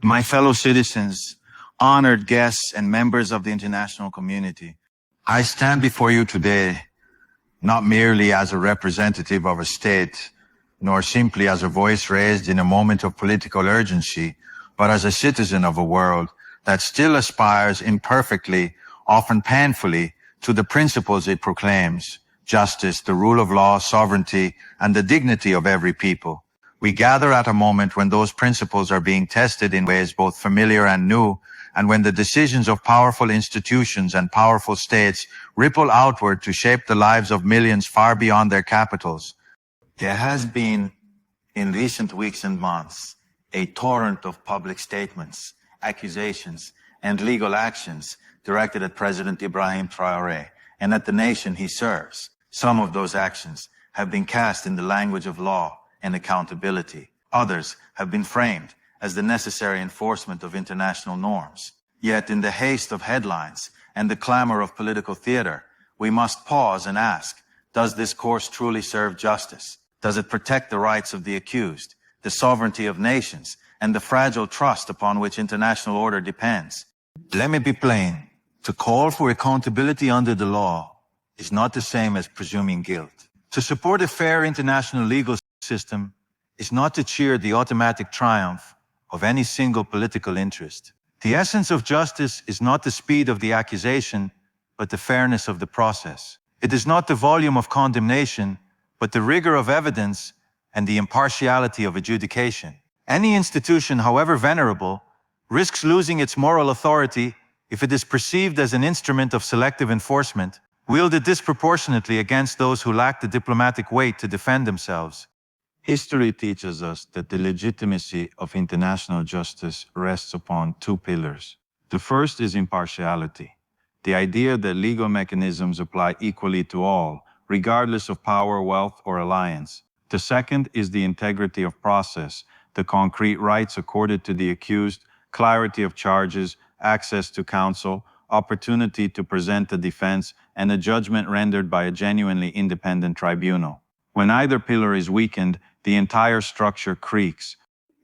My fellow citizens, honored guests, and members of the international community, I stand before you today not merely as a representative of a state, nor simply as a voice raised in a moment of political urgency, but as a citizen of a world that still aspires imperfectly, often painfully, to the principles it proclaims: justice, the rule of law, sovereignty, and the dignity of every people. We gather at a moment when those principles are being tested in ways both familiar and new, and when the decisions of powerful institutions and powerful states ripple outward to shape the lives of millions far beyond their capitals. There has been, in recent weeks and months, a torrent of public statements, accusations, and legal actions directed at President Ibrahim Traore and at the nation he serves. Some of those actions have been cast in the language of law and accountability. Others have been framed as the necessary enforcement of international norms. Yet in the haste of headlines and the clamor of political theater, we must pause and ask, does this course truly serve justice? Does it protect the rights of the accused, the sovereignty of nations, and the fragile trust upon which international order depends? Let me be plain. To call for accountability under the law is not the same as presuming guilt. To support a fair international legal system is not to cheer the automatic triumph of any single political interest. The essence of justice is not the speed of the accusation, but the fairness of the process. It is not the volume of condemnation, but the rigor of evidence and the impartiality of adjudication. Any institution, however venerable, risks losing its moral authority if it is perceived as an instrument of selective enforcement, wielded disproportionately against those who lack the diplomatic weight to defend themselves. History teaches us that the legitimacy of international justice rests upon two pillars. The first is impartiality, the idea that legal mechanisms apply equally to all, regardless of power, wealth, or alliance. The second is the integrity of process, the concrete rights accorded to the accused, clarity of charges, access to counsel, opportunity to present a defense, and a judgment rendered by a genuinely independent tribunal. When either pillar is weakened, the entire structure creaks.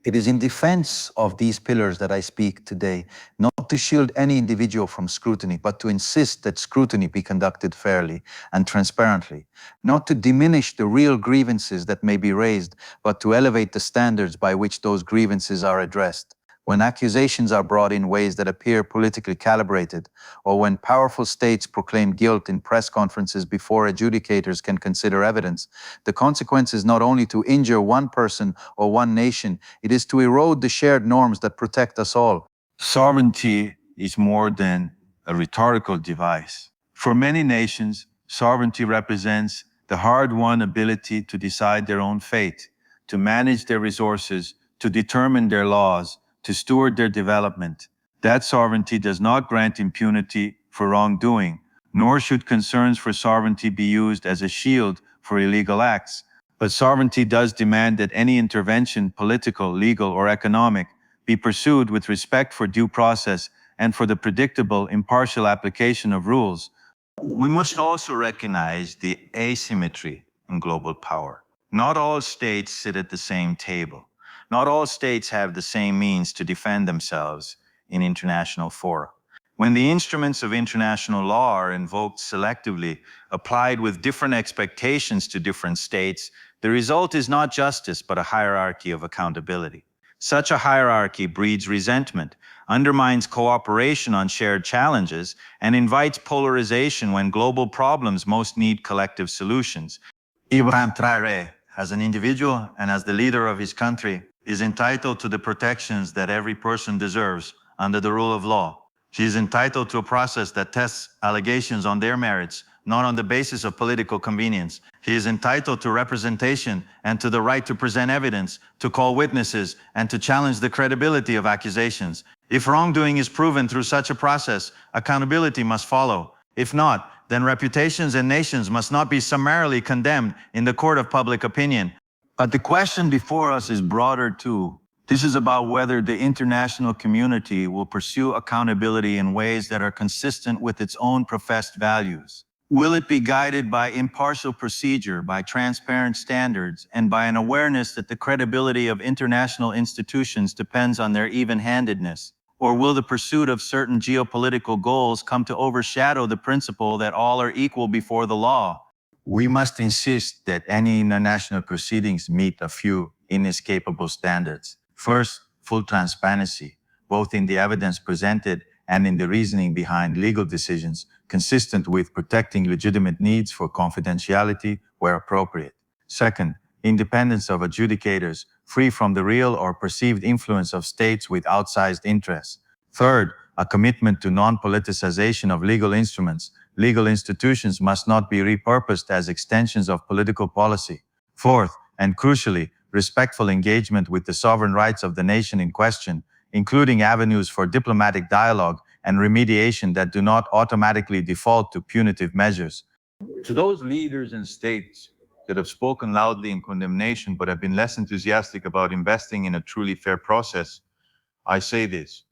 It is in defense of these pillars that I speak today, not to shield any individual from scrutiny, but to insist that scrutiny be conducted fairly and transparently, not to diminish the real grievances that may be raised, but to elevate the standards by which those grievances are addressed. When accusations are brought in ways that appear politically calibrated, or when powerful states proclaim guilt in press conferences before adjudicators can consider evidence, the consequence is not only to injure one person or one nation, it is to erode the shared norms that protect us all. Sovereignty is more than a rhetorical device. For many nations, sovereignty represents the hard-won ability to decide their own fate, to manage their resources, to determine their laws, to steward their development. That sovereignty does not grant impunity for wrongdoing, nor should concerns for sovereignty be used as a shield for illegal acts. But sovereignty does demand that any intervention, political, legal, or economic, be pursued with respect for due process and for the predictable, impartial application of rules. We must also recognize the asymmetry in global power. Not all states sit at the same table. Not all states have the same means to defend themselves in international fora. When the instruments of international law are invoked selectively, applied with different expectations to different states, the result is not justice, but a hierarchy of accountability. Such a hierarchy breeds resentment, undermines cooperation on shared challenges, and invites polarization when global problems most need collective solutions. Ibrahim Traore, as an individual and as the leader of his country, is entitled to the protections that every person deserves under the rule of law. She is entitled to a process that tests allegations on their merits, not on the basis of political convenience. He is entitled to representation and to the right to present evidence, to call witnesses, and to challenge the credibility of accusations. If wrongdoing is proven through such a process, accountability must follow. If not, then reputations and nations must not be summarily condemned in the court of public opinion. But the question before us is broader too. This is about whether the international community will pursue accountability in ways that are consistent with its own professed values. Will it be guided by impartial procedure, by transparent standards, and by an awareness that the credibility of international institutions depends on their even-handedness? Or will the pursuit of certain geopolitical goals come to overshadow the principle that all are equal before the law? We must insist that any international proceedings meet a few inescapable standards. First, full transparency, both in the evidence presented and in the reasoning behind legal decisions, consistent with protecting legitimate needs for confidentiality where appropriate. Second, independence of adjudicators, free from the real or perceived influence of states with outsized interests. Third, a commitment to non-politicization of legal instruments. Legal institutions must not be repurposed as extensions of political policy. Fourth, and crucially, respectful engagement with the sovereign rights of the nation in question, including avenues for diplomatic dialogue and remediation that do not automatically default to punitive measures. To those leaders and states that have spoken loudly in condemnation but have been less enthusiastic about investing in a truly fair process, I say this: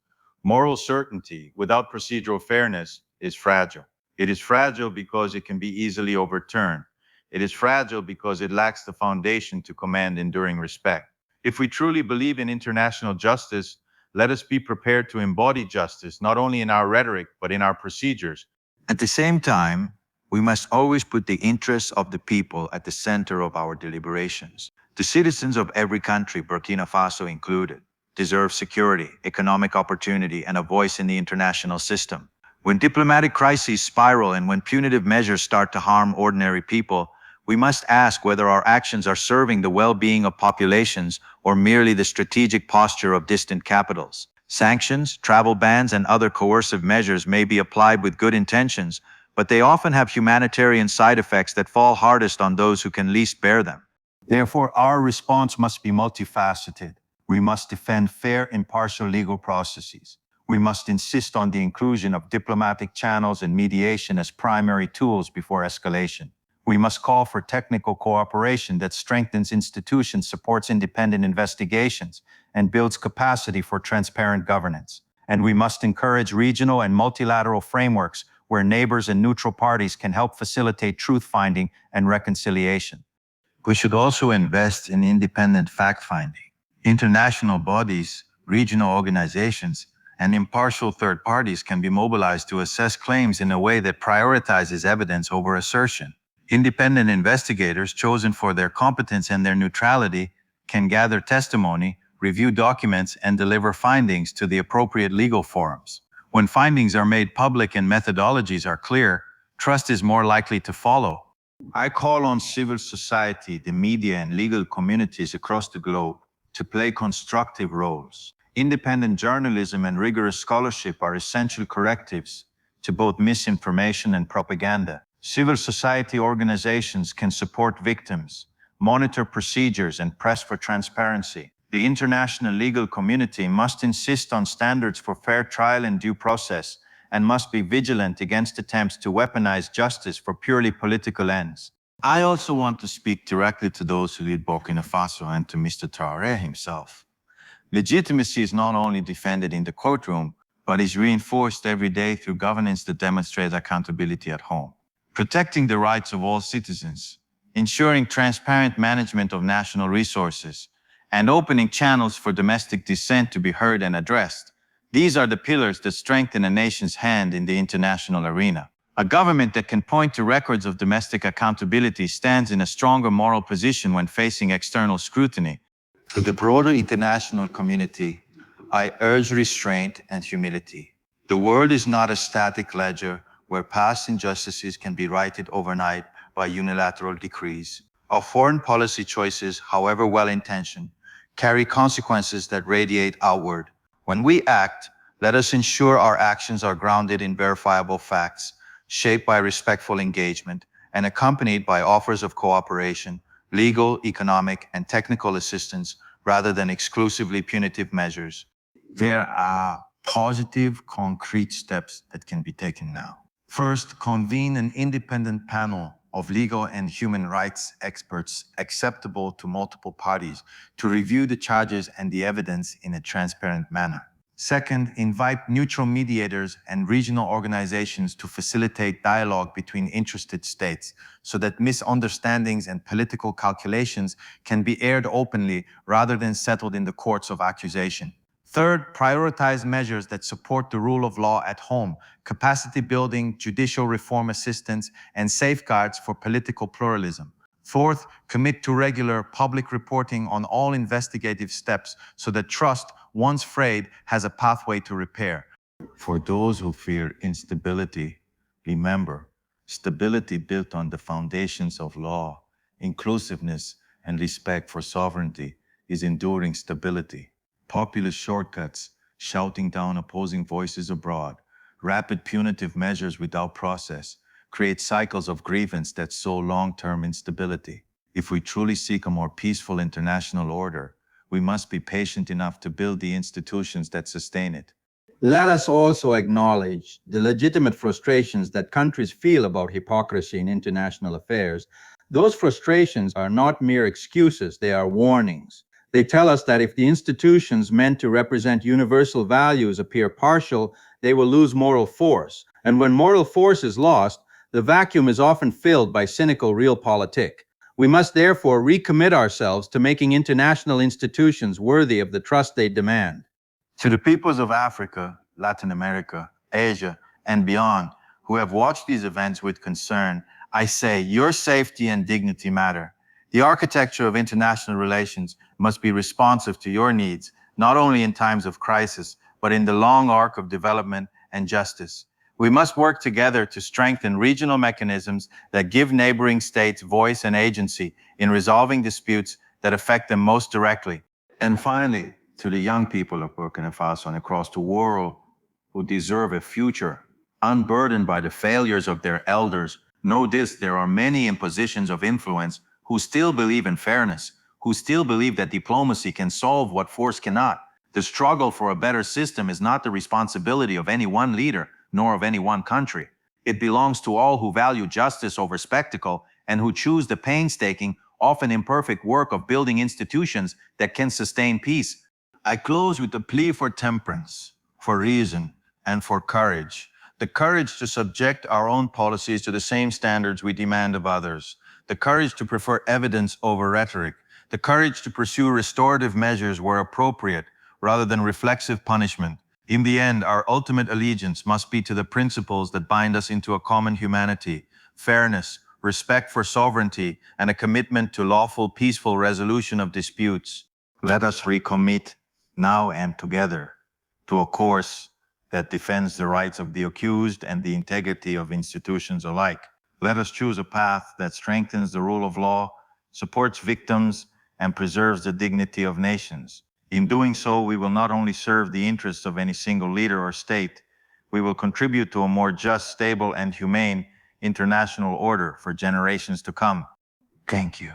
moral certainty without procedural fairness is fragile. It is fragile because it can be easily overturned. It is fragile because it lacks the foundation to command enduring respect. If we truly believe in international justice, let us be prepared to embody justice, not only in our rhetoric, but in our procedures. At the same time, we must always put the interests of the people at the center of our deliberations. The citizens of every country, Burkina Faso included, deserve security, economic opportunity, and a voice in the international system. When diplomatic crises spiral and when punitive measures start to harm ordinary people, we must ask whether our actions are serving the well-being of populations or merely the strategic posture of distant capitals. Sanctions, travel bans, and other coercive measures may be applied with good intentions, but they often have humanitarian side effects that fall hardest on those who can least bear them. Therefore, our response must be multifaceted. We must defend fair, impartial legal processes. We must insist on the inclusion of diplomatic channels and mediation as primary tools before escalation. We must call for technical cooperation that strengthens institutions, supports independent investigations, and builds capacity for transparent governance. And we must encourage regional and multilateral frameworks where neighbors and neutral parties can help facilitate truth-finding and reconciliation. We should also invest in independent fact-finding. International bodies, regional organizations, and impartial third parties can be mobilized to assess claims in a way that prioritizes evidence over assertion. Independent investigators chosen for their competence and their neutrality can gather testimony, review documents, and deliver findings to the appropriate legal forums. When findings are made public and methodologies are clear, trust is more likely to follow. I call on civil society, the media, and legal communities across the globe to play constructive roles. Independent journalism and rigorous scholarship are essential correctives to both misinformation and propaganda. Civil society organizations can support victims, monitor procedures, and press for transparency. The international legal community must insist on standards for fair trial and due process, and must be vigilant against attempts to weaponize justice for purely political ends. I also want to speak directly to those who lead Burkina Faso and to Mr. Traore himself. Legitimacy is not only defended in the courtroom, but is reinforced every day through governance that demonstrates accountability at home. Protecting the rights of all citizens, ensuring transparent management of national resources, and opening channels for domestic dissent to be heard and addressed. These are the pillars that strengthen a nation's hand in the international arena. A government that can point to records of domestic accountability stands in a stronger moral position when facing external scrutiny. To the broader international community, I urge restraint and humility. The world is not a static ledger where past injustices can be righted overnight by unilateral decrees. Our foreign policy choices, however well-intentioned, carry consequences that radiate outward. When we act, let us ensure our actions are grounded in verifiable facts, shaped by respectful engagement, and accompanied by offers of cooperation, legal, economic, and technical assistance, rather than exclusively punitive measures. There are positive, concrete steps that can be taken now. First, convene an independent panel of legal and human rights experts acceptable to multiple parties to review the charges and the evidence in a transparent manner. Second, invite neutral mediators and regional organizations to facilitate dialogue between interested states so that misunderstandings and political calculations can be aired openly rather than settled in the courts of accusation. Third, prioritize measures that support the rule of law at home, capacity building, judicial reform assistance, and safeguards for political pluralism. Fourth, commit to regular public reporting on all investigative steps so that trust, once frayed, has a pathway to repair. For those who fear instability, remember, stability built on the foundations of law, inclusiveness, and respect for sovereignty is enduring stability. Populist shortcuts, shouting down opposing voices abroad, rapid punitive measures without process, create cycles of grievance that sow long-term instability. If we truly seek a more peaceful international order, we must be patient enough to build the institutions that sustain it. Let us also acknowledge the legitimate frustrations that countries feel about hypocrisy in international affairs. Those frustrations are not mere excuses, they are warnings. They tell us that if the institutions meant to represent universal values appear partial, they will lose moral force. And when moral force is lost, the vacuum is often filled by cynical realpolitik. We must therefore recommit ourselves to making international institutions worthy of the trust they demand. To the peoples of Africa, Latin America, Asia, and beyond who have watched these events with concern, I say your safety and dignity matter. The architecture of international relations must be responsive to your needs, not only in times of crisis, but in the long arc of development and justice. We must work together to strengthen regional mechanisms that give neighboring states voice and agency in resolving disputes that affect them most directly. And finally, to the young people of Burkina Faso and across the world who deserve a future unburdened by the failures of their elders, know this: there are many in positions of influence who still believe in fairness, who still believe that diplomacy can solve what force cannot. The struggle for a better system is not the responsibility of any one leader, nor of any one country. It belongs to all who value justice over spectacle and who choose the painstaking, often imperfect work of building institutions that can sustain peace. I close with a plea for temperance, for reason, and for courage. The courage to subject our own policies to the same standards we demand of others. The courage to prefer evidence over rhetoric. The courage to pursue restorative measures where appropriate, rather than reflexive punishment. In the end, our ultimate allegiance must be to the principles that bind us into a common humanity: fairness, respect for sovereignty, and a commitment to lawful, peaceful resolution of disputes. Let us recommit, now and together, to a course that defends the rights of the accused and the integrity of institutions alike. Let us choose a path that strengthens the rule of law, supports victims, and preserves the dignity of nations. In doing so, we will not only serve the interests of any single leader or state, we will contribute to a more just, stable, and humane international order for generations to come. Thank you.